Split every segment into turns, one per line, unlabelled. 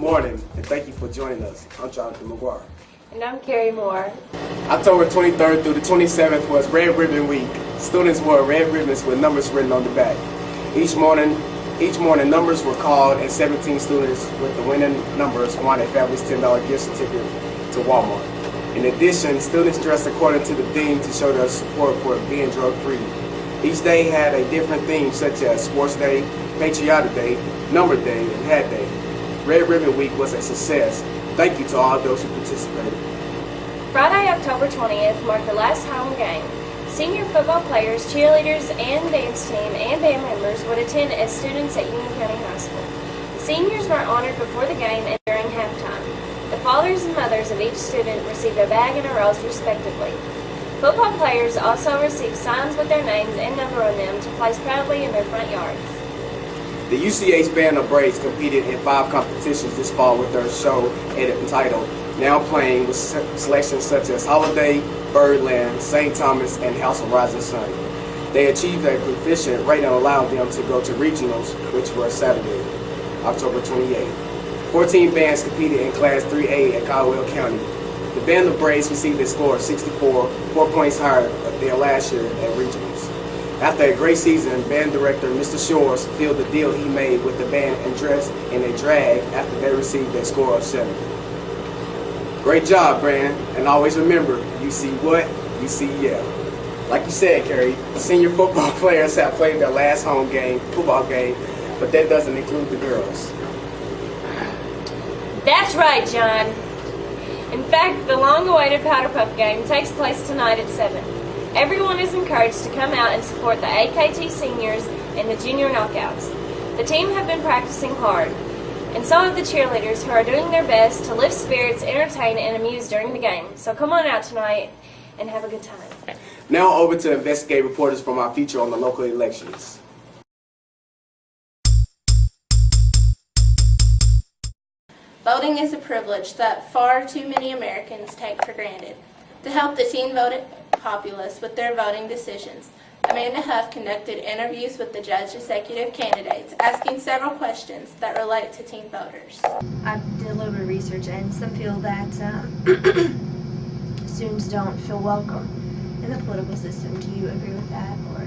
morning, and thank you for joining us. I'm Jonathan McGuire.
And I'm Carrie Moore.
October 23rd through the 27th was Red Ribbon Week. Students wore red ribbons with numbers written on the back. Each morning, numbers were called, and 17 students with the winning numbers won a fabulous $10 gift certificate to Walmart. In addition, students dressed according to the theme to show their support for being drug-free. Each day had a different theme, such as Sports Day, Patriotic Day, Number Day, and Hat Day. Red Ribbon Week was a success. Thank you to all those who participated.
Friday, October 20th marked the last home game. Senior football players, cheerleaders, and dance team and band members would attend as students at Union County High School. The seniors were honored before the game and during halftime. The fathers and mothers of each student received a bag and a rose respectively. Football players also received signs with their names and number on them to place proudly in their front yards.
The UCH Band of Braves competed in 5 competitions this fall with their show entitled Now Playing, with selections such as Holiday, Birdland, St. Thomas, and House of Rising Sun. They achieved a proficient rating allowing them to go to regionals, which were Saturday, October 28th. 14 bands competed in Class 3A at Caldwell County. The Band of Braves received a score of 64, 4 points higher than last year at regionals. After a great season, band director Mr. Shores filled the deal he made with the band and dressed in a drag after they received a score of 70. Great job, Brandon, and always remember, you see what, you see yeah. Like you said, Carrie, the senior football players have played their last home game, football game, but that doesn't include the girls.
That's right, John. In fact, the long-awaited Powder Puff game takes place tonight at 7. Everyone is encouraged to come out and support the AKT seniors and the junior knockouts. The team have been practicing hard, and so have the cheerleaders, who are doing their best to lift spirits, entertain, and amuse during the game. So come on out tonight and have a good time.
Now over to investigate reporters from our feature on the local elections.
Voting is a privilege that far too many Americans take for granted. To help the teen voting populace with their voting decisions, Amanda Huff conducted interviews with the judge executive candidates, asking several questions that relate to teen voters.
I did a little bit of research, and some feel that students don't feel welcome in the political system. Do you agree with that? Or?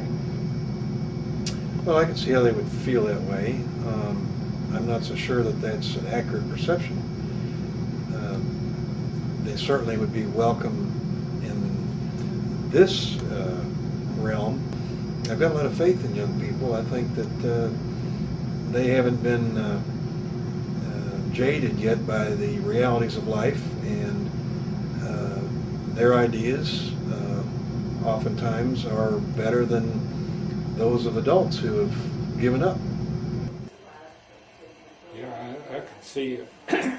Well, I can see how they would feel that way. I'm not so sure that that's an accurate perception. They certainly would be welcome in this realm. I've got a lot of faith in young people. I think that they haven't been jaded yet by the realities of life, and their ideas oftentimes are better than those of adults who have given up.
Yeah,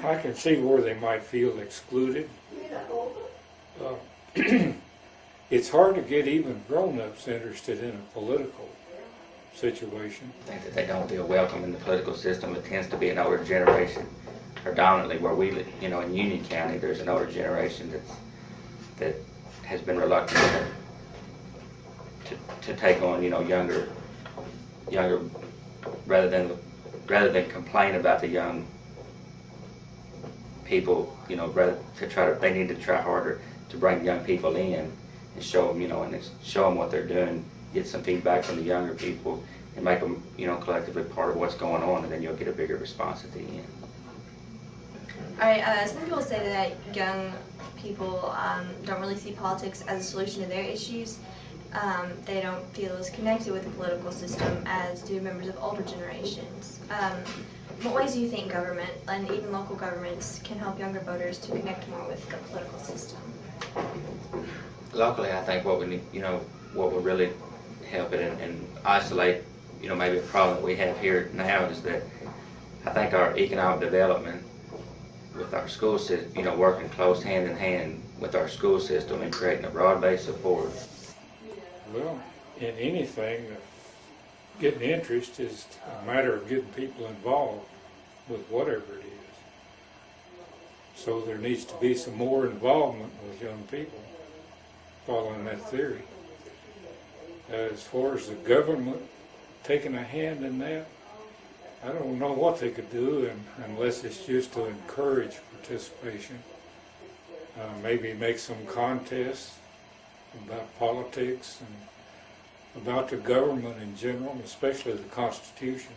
I can see where they might feel excluded. It's hard to get even grown-ups interested in a political situation.
I think that they don't feel welcome in the political system. It tends to be an older generation, predominantly where we live. You know, in Union County, there's an older generation that has been reluctant to take on, you know, younger, rather than complain about the young people. You know, they need to try harder to bring young people in and show them, you know, and show them what they're doing, get some feedback from the younger people, and make them, you know, collectively part of what's going on, and then you'll get a bigger response at the end.
All right, some people say that young people don't really see politics as a solution to their issues. They don't feel as connected with the political system as do members of older generations. What ways do you think government, and even local governments, can help younger voters to connect more with the political system?
Locally, I think what we need, you know, what will really help it and isolate, you know, maybe a problem that we have here now is that I think our economic development with our school system, you know, working close hand in hand with our school system and creating a broad-based support.
Well, in anything, getting interest is a matter of getting people involved with whatever it is. So there needs to be some more involvement with young people, following that theory. As far as the government taking a hand in that, I don't know what they could do unless it's just to encourage participation. Maybe make some contests about politics and about the government in general, and especially the Constitution.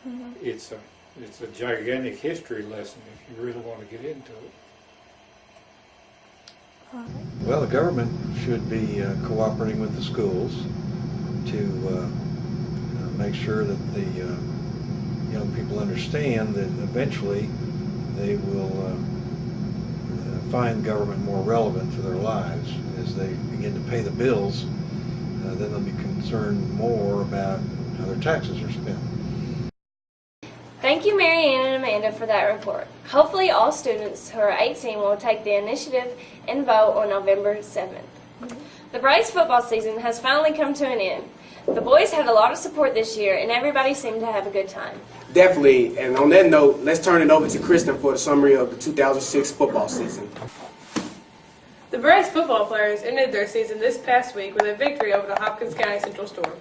Mm-hmm. It's a gigantic history lesson if you really want to get into it.
Well, the government should be cooperating with the schools to make sure that the young people understand that eventually they will find government more relevant to their lives. As they begin to pay the bills, then they'll be concerned more about how their taxes are spent.
Thank you, Mary Ann and Amanda, for that report. Hopefully all students who are 18 will take the initiative and vote on November 7th. The Braves football season has finally come to an end. The boys had a lot of support this year, and everybody seemed to have a good time.
Definitely, and on that note, let's turn it over to Kristen for the summary of the 2006 football season.
The Braves football players ended their season this past week with a victory over the Hopkins County Central Storm.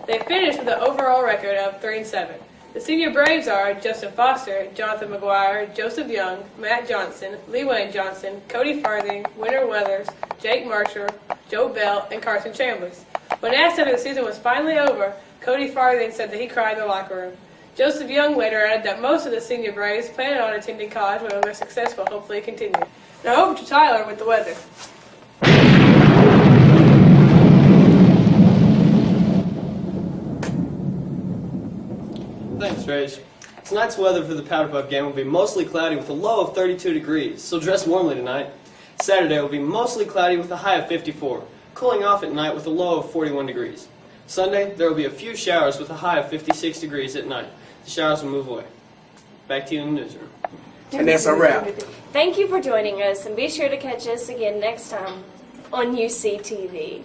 They finished with an overall record of 3-7. The senior Braves are Justin Foster, Jonathan McGuire, Joseph Young, Matt Johnson, Lee Wayne Johnson, Cody Farthing, Winter Weathers, Jake Marshall, Joe Bell, and Carson Chambliss. When asked after the season was finally over, Cody Farthing said that he cried in the locker room. Joseph Young later added that most of the senior Braves planning on attending college when their success will hopefully continue. Now over to Tyler with the weather.
Thanks, Rage. Tonight's weather for the Powder Puff game will be mostly cloudy with a low of 32 degrees, so dress warmly tonight. Saturday will be mostly cloudy with a high of 54, cooling off at night with a low of 41 degrees. Sunday, there will be a few showers with a high of 56 degrees at night. The showers will move away. Back to you in the newsroom.
And that's a wrap.
Thank you for joining us, and be sure to catch us again next time on UCTV.